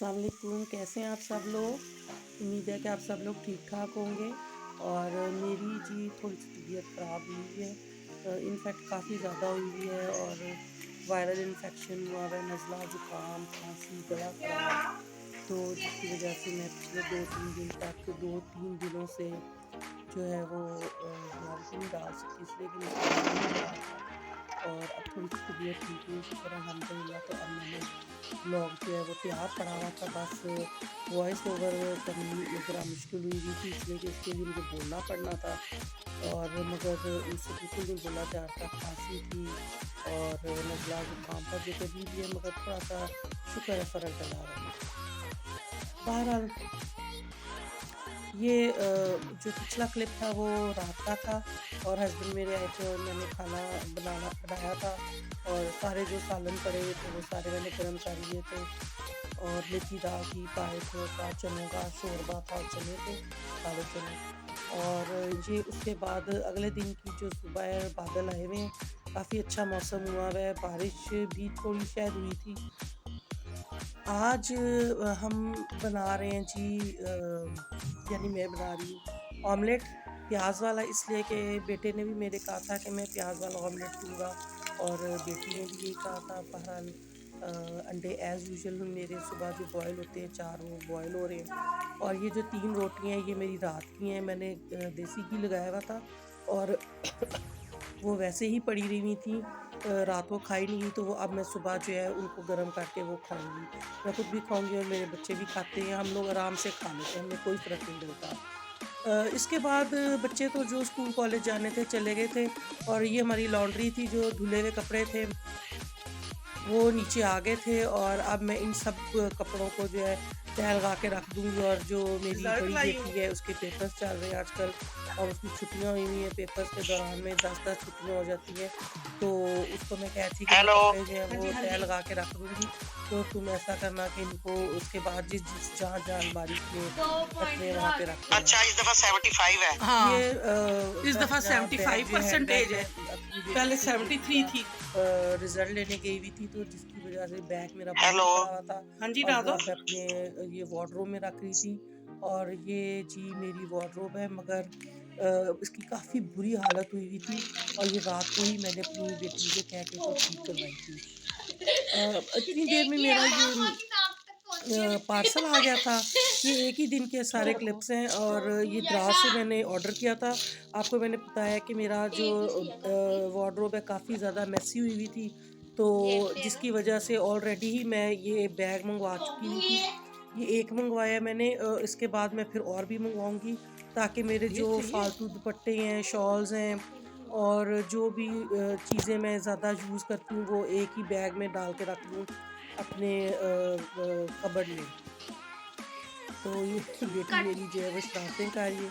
अस्सलाम वालेकुम। कैसे हैं आप सब लोग? उम्मीद है कि आप सब लोग ठीक ठाक होंगे। और मेरी जी थोड़ी सी तबीयत ख़राब हुई हुई है, इनफैक्ट काफ़ी ज़्यादा हुई हुई है। और वायरल इन्फेक्शन हुआ हुआ है, नज़ला ज़ुकाम खांसी गला ख़राब। तो जिसकी वजह से मैं पिछले 2-3 दिन तक 2-3 दिनों से जो है वो ब्लॉग भी नहीं डाल सकती, इसलिए कि मुझसे डाला नहीं जा रहा था। और अब थोड़ी सी तबीयत ठीक हुई, शुक्र अल्हम्दुलिल्लाह। तो अब मैंने ब्लॉग जो है वो तैयार पड़ा हुआ था, बस वॉइस ओवर करनी ज़रा मुश्किल हुई हुई थी, इसलिए कि उसके लिए मुझे बोलना पड़ना था। और मगर उनसे बिल्कुल नहीं बोला जा रहा था, खांसी थी और नज़ला ज़ुकाम था जो कि अभी भी है, मगर थोड़ा सा शुक्र है फ़र्क डला हुआ है। बहरहाल ये जो पिछला क्लिप था वो रात का था। और हस्बैंड मेरे आए थे और मैंने खाना बनाया था। और सारे जो सालन पड़े हुए थे वो सारे मैंने गर्म कर लिए थे। और मेथी दाल की पाए था, चनों का शोरबा था, चने थे, काले चने। और ये उसके बाद अगले दिन की जो सुबह है, बादल आए हुए हैं, काफ़ी अच्छा मौसम हुआ हुआ है, बारिश भी थोड़ी शायद हुई थी। आज हम बना रहे हैं जी, यानी मैं बना रही हूँ ऑमलेट प्याज वाला, इसलिए कि बेटे ने भी मेरे कहा था कि मैं प्याज वाला ऑमलेट दूंगा और बेटी ने भी यही कहा था। बहरहाल अंडे एज़ यूजुअल मेरे सुबह जो बॉयल होते हैं 4 वो बॉयल हो रहे हैं। और ये जो 3 रोटियां ये मेरी रात की हैं, मैंने देसी घी लगाया हुआ था। और वो वैसे ही पड़ी रही हुई थी, रात को खाई नहीं गई, तो वो अब मैं सुबह जो है उनको गर्म करके वो खाऊंगी। मैं खुद भी खाऊंगी और मेरे बच्चे भी खाते हैं, हम लोग आराम से खा लेते हैं, हमें कोई फ़र्क नहीं डलता। इसके बाद बच्चे तो जो स्कूल कॉलेज जाने थे चले गए थे। और ये हमारी लॉन्ड्री थी, जो धुले हुए कपड़े थे वो नीचे आ गए थे। और अब मैं इन सब कपड़ों को जो है तह लगा के रख दूंगी। और जो मेरी बड़ी बेटी है उसके पेपर्स चल रहे हैं आजकल, और उसकी छुट्टियां हुई हुई हैं, पेपर्स के दौरान में 10-10 छुट्टियां हो जाती हैं। तो उसको मैं कहती कि मैं कपड़े जो है वो तह लगा के रख दूंगी, तो तुम ऐसा करना कि इनको उसके बाद जिस जिस जहाँ जहाँ अलमारी में रखने हैं वहाँ पे रख देना। अच्छा, इस दफा 75 है। हाँ, ये इस दफा 75% है। पहले 73 थी। रिजल्ट लेने गई हुई थी, तो जिसकी वजह से बैग मेरा बाहर पड़ा हुआ था। हाँ जी, और वो अब मैं अपने ये वार्डरोब में रख रही थी। और ये जी मेरी वार्डरोब है, मगर इसकी काफ़ी बुरी हालत हुई हुई थी। और ये रात को ही मैंने अपनी बेटी से कह के इसको ठीक करवाई थी। इतनी देर में मेरा ये पार्सल आ गया था। ये एक ही दिन के सारे क्लिप्स हैं और ये दराज से मैंने ऑर्डर किया था। आपको मैंने बताया कि मेरा जो वार्डरोब है काफ़ी ज़्यादा मेसी हुई हुई थी, तो जिसकी वजह से ऑलरेडी ही मैं ये बैग मंगवा चुकी हुई थी। ये एक मंगवाया मैंने, इसके बाद मैं फिर और भी मंगवाऊंगी, ताकि मेरे जो फालतू दुपट्टे हैं, शॉल्स हैं और जो भी चीज़ें मैं ज़्यादा यूज़ करती हूँ वो एक ही बैग में डाल के रख दूँ अपने कबर्ड में। तो ये बेटी मेरी जो है वो शरारतें कर रही है।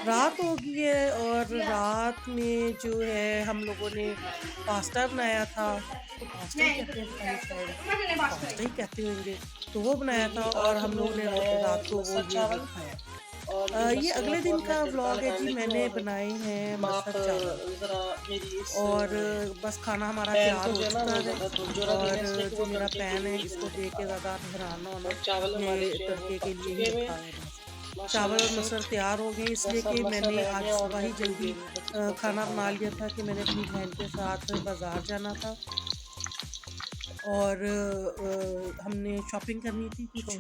रात हो गई है और रात में जो है हम लोगों ने पास्ता बनाया था। उसको पास्ता ही कहते हैं पता नहीं, शायद पास्ता ही कहते होंगे। तो वो बनाया था और हम लोगों ने रात को वो खाया। ये अगले दिन का व्लॉग है जी। मैंने बनाए हैं मसर चावल और बस खाना हमारा तैयार हो चुका है। और जो मेरा पैन है इसको देख के ज़्यादा आप हैरान ना होना, ये तड़के के लिए ही रखा है बस। चावल और मसर तैयार हो गए, इसलिए कि मैंने आज सुबह ही जल्दी खाना बना लिया था कि मैंने अपनी बहन के साथ बाज़ार जाना था। और हमने शॉपिंग करनी थी कुछ,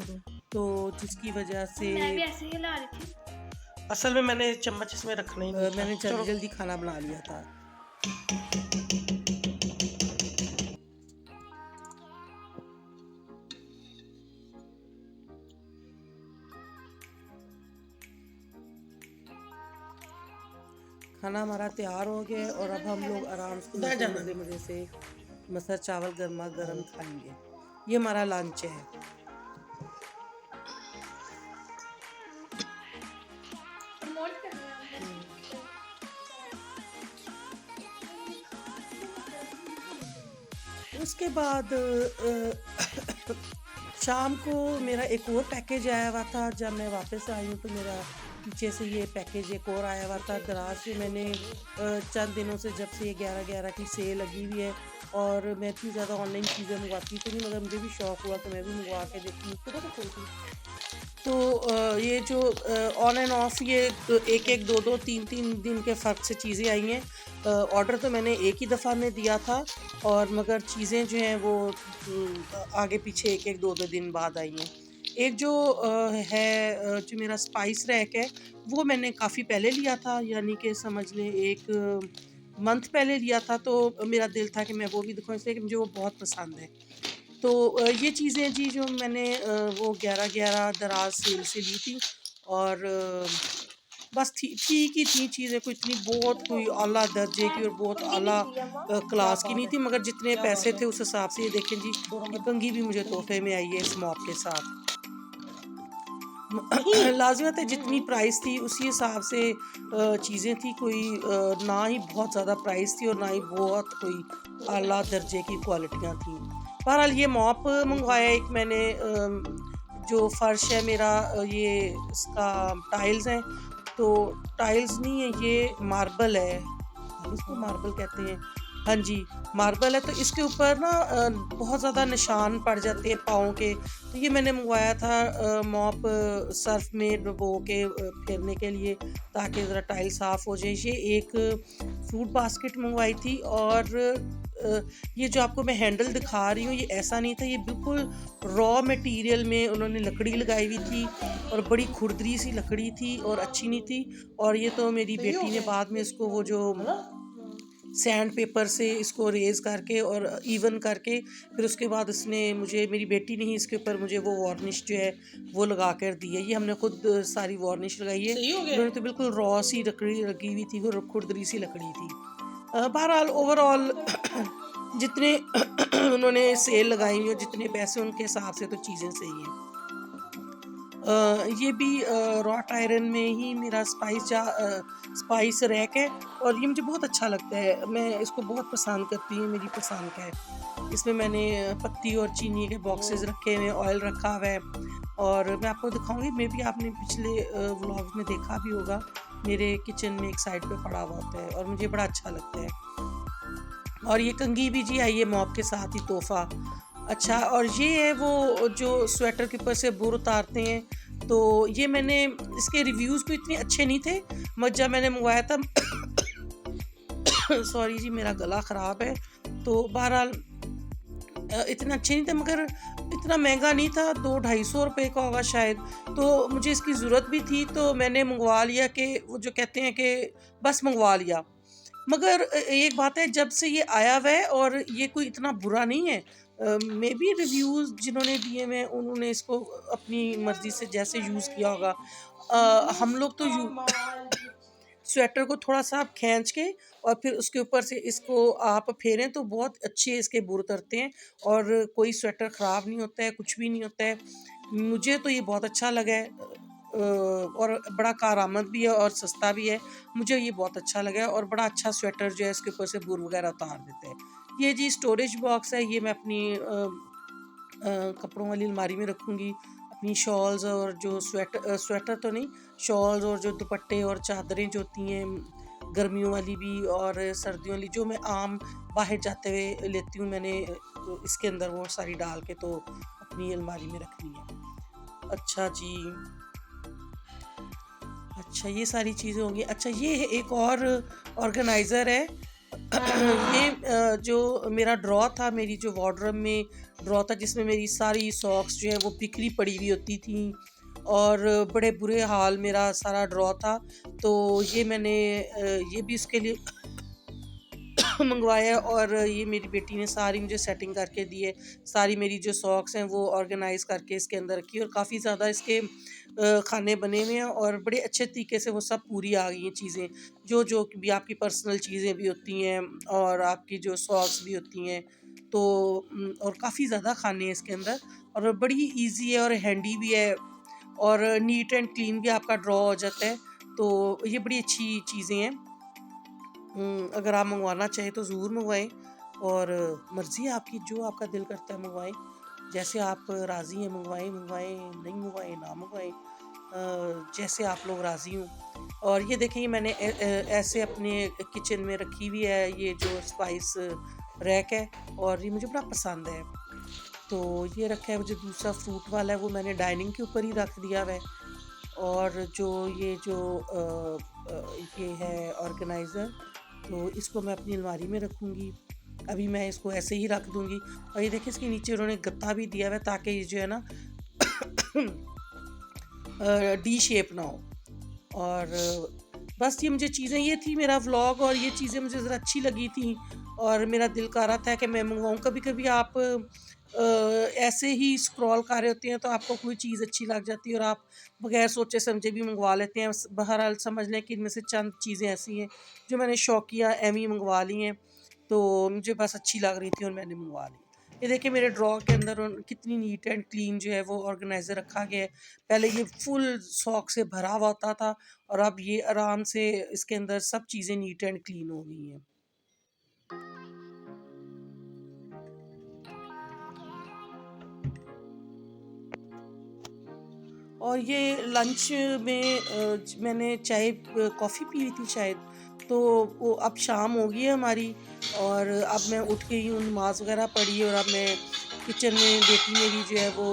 तो जिसकी वजह से मैं भी ऐसे ही हिला रही थी। असल में मैंने चम्मच इसमें रखना ही नहीं था। मैंने जल्दी जल्दी खाना बना लिया था। खाना हमारा तैयार हो गया है और अब हम लोग आराम से मज़े मज़े से मसर चावल गर्मा गर्म खाएंगे। ये हमारा लंच है। प्रमोट कर रहे हैं हम्म, उसके बाद शाम को मेरा एक और पैकेज आया हुआ था। जब मैं वापस आई हूँ तो मेरा पीछे से ये पैकेज एक और आया हुआ था दराज से। मैंने चंद दिनों से, जब से ये 11/11 की सेल लगी हुई है, और मैं इतनी ज़्यादा ऑनलाइन चीज़ें मंगवाती तो नहीं, मगर मुझे भी शौक़ हुआ कि मैं भी मंगवा के देखूँ। तो पता खोलती तो ये जो ऑन एंड ऑफ ये एक-एक, 2-2, 3-3 दिन के फ़र्क से चीज़ें आई हैं। ऑर्डर तो मैंने एक ही दफ़ा में दिया था, और मगर चीज़ें जो हैं वो आगे पीछे 1-1, 2-2 दिन बाद आई हैं। एक जो जो मेरा स्पाइस रैक है, वो मैंने काफ़ी पहले लिया था, यानी कि समझ लें 1 मंथ पहले लिया था। तो मेरा दिल था कि मैं वो भी दिखाऊँ, इसलिए कि मुझे वो बहुत पसंद है। तो ये चीज़ें जी जो मैंने वो 11/11 दराज सेल से ली थी, और बस ठीक ही थी चीज़ें, कोई इतनी बहुत कोई आला दर्जे की और बहुत कंघी भी आला दी है माँ। क्लास की नहीं थी, मगर जितने पैसे थे उस हिसाब से। ये देखें जी, ये कंघी भी मुझे तोहफे में आई है इस मॉप के साथ। लाज़िमत है, जितनी प्राइस थी उसी हिसाब से चीज़ें थी। कोई ना ही बहुत ज़्यादा प्राइस थी और ना ही बहुत कोई आला दर्जे की क्वालिटियाँ थी। बहरहाल ये मॉप मँगवाया एक मैंने, जो फ़र्श है मेरा, ये इसका टाइल्स हैं। तो टाइल्स नहीं है, ये मार्बल है। इसको मार्बल कहते हैं। हाँ जी, मार्बल है। तो इसके ऊपर ना बहुत ज़्यादा निशान पड़ जाते हैं पाँव के। तो ये मैंने मंगवाया था मॉप, सर्फ़ में डुबो के फेरने के लिए, ताकि ज़रा टाइल साफ़ हो जाए। ये एक फ्रूट बास्केट मंगवाई थी, और ये जो आपको मैं हैंडल दिखा रही हूँ, ये ऐसा नहीं था, ये बिल्कुल रॉ मटेरियल में उन्होंने लकड़ी लगाई हुई थी, और बड़ी खुरदरी सी लकड़ी थी और अच्छी नहीं थी। और ये तो मेरी बेटी ने बाद में इसको वो जो सैंड पेपर से इसको रेज़ करके और इवन करके, फिर उसके बाद उसने मुझे, मेरी बेटी ने ही इसके ऊपर मुझे वो वार्निश जो है वो लगा कर दी है। ये हमने खुद सारी वार्निश लगाई है। उन्होंने तो बिल्कुल रॉ सी लकड़ी लगी हुई थी और खुरदरी सी लकड़ी थी। बहरहाल ओवरऑल जितने उन्होंने सेल लगाई हुई और जितने पैसे उनके हिसाब से, तो चीज़ें सही हैं। ये भी रॉट आयरन में ही मेरा स्पाइस रैक है, और ये मुझे बहुत अच्छा लगता है। मैं इसको बहुत पसंद करती हूँ, मेरी पसंद का है। इसमें मैंने पत्ती और चीनी के बॉक्सेस रखे हुए हैं, ऑयल रखा हुआ है, और मैं आपको दिखाऊंगी। मे बी आपने पिछले व्लॉग्स में देखा भी होगा, मेरे किचन में एक साइड पे पड़ा हुआ होता है, और मुझे बड़ा अच्छा लगता है। और ये कंघी भी जी आई है मॉप के साथ ही तोहफा। अच्छा, और ये है वो जो स्वेटर के ऊपर से बुर उतारते हैं। तो ये मैंने, इसके रिव्यूज़ कोई इतने अच्छे नहीं थे, मगर जब मैंने मंगवाया था सॉरी जी, मेरा गला ख़राब है। तो बहरहाल इतने अच्छे नहीं थे, मगर इतना महंगा नहीं था, 200-250 रुपये का होगा शायद। तो मुझे इसकी ज़रूरत भी थी, तो मैंने मंगवा लिया, कि वो जो कहते हैं कि बस मंगवा लिया। मगर एक बात है, जब से ये आया हुआ है, और ये कोई इतना बुरा नहीं है। मे बी रिव्यूज़ जिन्होंने दिए हुए हैं, उन्होंने इसको अपनी मर्ज़ी से जैसे यूज़ किया होगा। हम लोग तो स्वेटर को थोड़ा-सा आप खींच के, और फिर उसके ऊपर से इसको आप फेरें, तो बहुत अच्छे इसके बुर उतरते हैं, और कोई स्वेटर ख़राब नहीं होता है, कुछ भी नहीं होता है। मुझे तो ये बहुत अच्छा लगा है, और बड़ा कारआमद भी है और सस्ता भी है। मुझे ये बहुत अच्छा लगा है, और बड़ा अच्छा स्वेटर जो है इसके ऊपर से बुर वगैरह उतार देता है। ये जी स्टोरेज बॉक्स है, ये मैं अपनी कपड़ों वाली अलमारी में रखूँगी। अपनी शॉल्स, और जो स्वेटर तो नहीं, शॉल्स और जो दुपट्टे और चादरें जो होती हैं, गर्मियों वाली भी और सर्दियों वाली, जो मैं आम बाहर जाते हुए लेती हूँ, मैंने इसके अंदर वो सारी डाल के तो अपनी अलमारी में रखनी है। अच्छा जी, अच्छा ये सारी चीज़ें होंगी। अच्छा, ये है एक और ऑर्गेनाइज़र है। ये जो मेरा ड्रॉ था, मेरी जो वार्डरोब में ड्रॉ था, जिसमें मेरी सारी सॉक्स जो हैं वो बिखरी पड़ी हुई होती थी, और बड़े बुरे हाल मेरा सारा ड्रॉ था। तो ये मैंने ये भी उसके लिए मंगवाया, और ये मेरी बेटी ने सारी मुझे सेटिंग करके दी है। सारी मेरी जो सॉक्स हैं वो ऑर्गेनाइज़ करके इसके अंदर रखी है, और काफ़ी ज़्यादा इसके खाने बने हुए हैं, और बड़े अच्छे तरीके से वो सब पूरी आ गई हैं चीज़ें। जो भी आपकी पर्सनल चीज़ें भी होती हैं, और आपकी जो सॉक्स भी होती हैं। तो और काफ़ी ज़्यादा खाने हैं इसके अंदर, और बड़ी ईज़ी है और हैंडी भी है, और नीट एंड क्लीन भी आपका ड्रॉ हो जाता है। तो ये बड़ी अच्छी चीज़ें हैं। अगर आप मंगवाना चाहें तो ज़रूर मंगवाएँ, और मर्ज़ी है आपकी, जो आपका दिल करता है मंगवाएँ। जैसे आप राज़ी हैं मंगवाएँ, नहीं मंगवाएँ ना मंगवाएँ। जैसे आप लोग राज़ी हों। और ये देखें, ये मैंने ऐसे अपने किचन में रखी हुई है ये जो स्पाइस रैक है, और ये मुझे बड़ा पसंद है। तो ये रखा है। मुझे दूसरा फ्रूट वाला है वो मैंने डाइनिंग के ऊपर ही रख दिया हुआ है। और ये जो ये है ऑर्गेनाइज़र, तो इसको मैं अपनी अलमारी में रखूँगी। अभी मैं इसको ऐसे ही रख दूँगी। और ये देखिए, इसके नीचे उन्होंने गत्ता भी दिया हुआ है ताकि ये जो है ना डी शेप ना हो। और बस ये मुझे चीज़ें, ये थी मेरा व्लॉग, और ये चीज़ें मुझे ज़रा अच्छी लगी थी और मेरा दिल कर रहा था कि मैं मंगवाऊँ। कभी-कभी आप ऐसे ही स्क्रॉल कर रहे होते हैं तो आपको कोई चीज़ अच्छी लग जाती है और आप बगैर सोचे समझे भी मंगवा लेते हैं। बहरहाल समझ लें कि इनमें से चंद चीज़ें ऐसी हैं जो मैंने शौकिया एवं ही मंगवा ली हैं। तो मुझे बस अच्छी लग रही थी और मैंने मंगवा ली। ये देखिए, मेरे ड्रॉर के अंदर कितनी नीट एंड क्लीन जो है वो ऑर्गेनाइज़र रखा गया है। पहले ये फुल स्टॉक से भरा हुआ होता था, और अब ये आराम से इसके अंदर सब चीज़ें नीट एंड क्लीन हो गई हैं। और ये लंच में मैंने चाय कॉफ़ी पी हुई थी शायद, तो वो अब शाम हो गई है हमारी, और अब मैं उठ के यूँ नमाज़ वगैरह पढ़ी, और अब मैं किचन में, बेटी मेरी जो है वो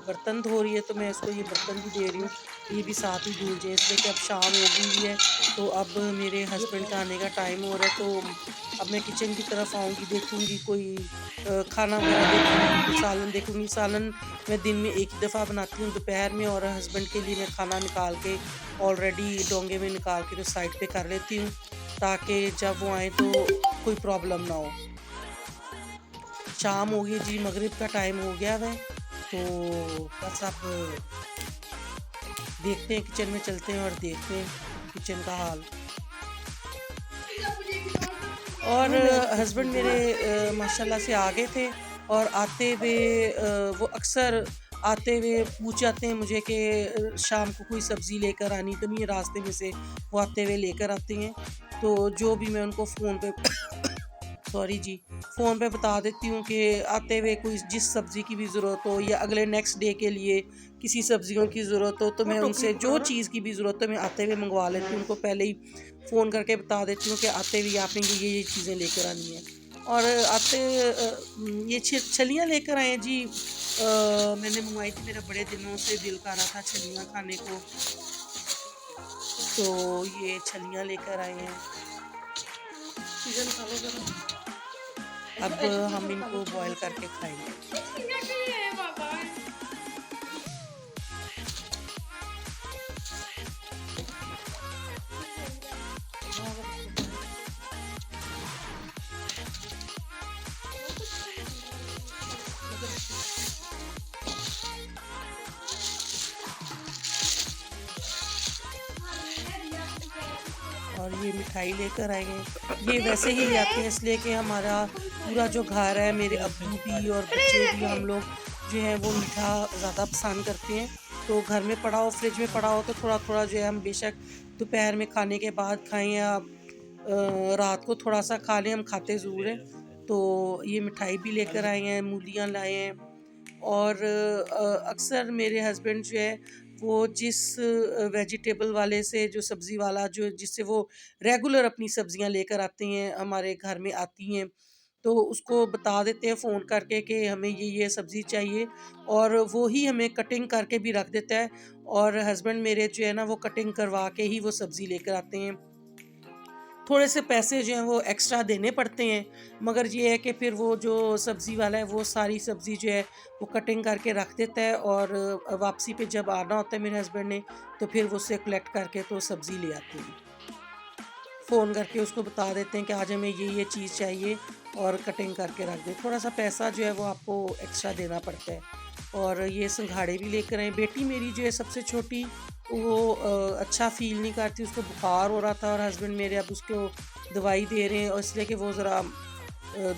बर्तन धो रही है, तो मैं उसको ये बर्तन भी दे रही हूँ, ये भी साथ ही धुल जाए, इसलिए कि अब शाम हो गई हुई है। तो अब मेरे हस्बैंड का आने का टाइम हो रहा है, तो अब मैं किचन की तरफ आऊँगी, देखूँगी कोई खाना वगैरह देखूँगी, कुछ सालन देखूँगी। सालन मैं दिन में एक ही दफ़ा बनाती हूँ दोपहर में, और हस्बैंड के लिए मैं खाना निकाल के ऑलरेडी डोंगे में निकाल के तो साइड पे कर लेती हूँ, ताकि जब वो आएँ तो कोई प्रॉब्लम ना हो। शाम हो गई जी, मगरिब का टाइम हो गया है, तो बस अब देखते हैं, किचन में चलते हैं और देखते हैं किचन का हाल। और हस्बैंड मेरे माशाल्लाह से आ गए थे, और आते हुए वो अक्सर आते हुए पूछ जाते हैं मुझे कि शाम को कोई सब्ज़ी लेकर आनी तो नहीं है। रास्ते में से वो आते हुए लेकर आते हैं, तो जो भी मैं उनको फ़ोन पे सॉरी जी, फ़ोन पे बता देती हूँ कि आते हुए कोई जिस सब्ज़ी की भी ज़रूरत हो, या अगले नेक्स्ट डे के लिए किसी सब्ज़ियों की ज़रूरत हो, तो मैं उनसे जो चीज़ की भी ज़रूरत है मैं आते हुए मंगवा लेती हूँ। उनको पहले ही फ़ोन करके बता देती हूँ कि आते हुए आपने ये चीज़ें लेकर आनी है। और ये छलियाँ लेकर आए हैं जी। मैंने मंगवाई थी, मेरा बड़े दिनों से दिल कर रहा था छलियाँ खाने को, तो ये छलियाँ लेकर आए हैं। अब हम इनको बॉयल करके खाएंगे। और ये मिठाई लेकर आए हैं। ये वैसे ही ले आते हैं इसलिए कि हमारा पूरा जो घर है, मेरे अब्बू भी और बच्चे भी, हम लोग जो है वो मीठा ज़्यादा पसंद करते हैं। तो घर में पड़ा हो, फ्रिज में पड़ा हो, तो थोड़ा थोड़ा जो है हम बेशक दोपहर में खाने के बाद खाएं, या रात को थोड़ा सा खा लें, हम खाते ज़रूर हैं। तो ये मिठाई भी लेकर आए हैं, मूलियाँ लाए हैं। और अक्सर मेरे हस्बैंड जो है वो जिस वेजिटेबल वाले से, जो सब्ज़ी वाला जो जिससे वो रेगुलर अपनी सब्ज़ियाँ लेकर आते हैं, हमारे घर में आती हैं, तो उसको बता देते हैं फ़ोन करके कि हमें ये सब्ज़ी चाहिए, और वो ही हमें कटिंग करके भी रख देता है। और हस्बैंड मेरे जो है ना वो कटिंग करवा के ही वो सब्ज़ी लेकर आते हैं। थोड़े से पैसे जो हैं वो एक्स्ट्रा देने पड़ते हैं, मगर ये है कि फिर वो जो सब्ज़ी वाला है वो सारी सब्ज़ी जो है वो कटिंग करके रख देता है, और वापसी पे जब आना होता है मेरे हस्बैंड ने, तो फिर वो उससे कलेक्ट करके तो सब्ज़ी ले आते हैं। फ़ोन करके उसको बता देते हैं कि आज हमें ये चीज़ चाहिए, और कटिंग करके रख दें। थोड़ा सा पैसा जो है वो आपको एक्स्ट्रा देना पड़ता है। और ये सिंघाड़े भी लेकर आए। बेटी मेरी जो है सबसे छोटी, वो अच्छा फ़ील नहीं करती, उसको बुखार हो रहा था, और हस्बैंड मेरे अब उसको दवाई दे रहे हैं, और इसलिए कि वो ज़रा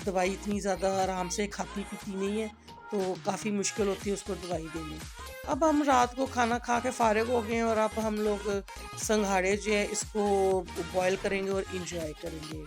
दवाई इतनी ज़्यादा आराम से खाती पीती नहीं है, तो काफ़ी मुश्किल होती है उसको दवाई देनी। अब हम रात को खाना खा के फ़ारिग हो गए हैं, और अब हम लोग संघाड़े जो है इसको बॉयल करेंगे और इंजॉय करेंगे।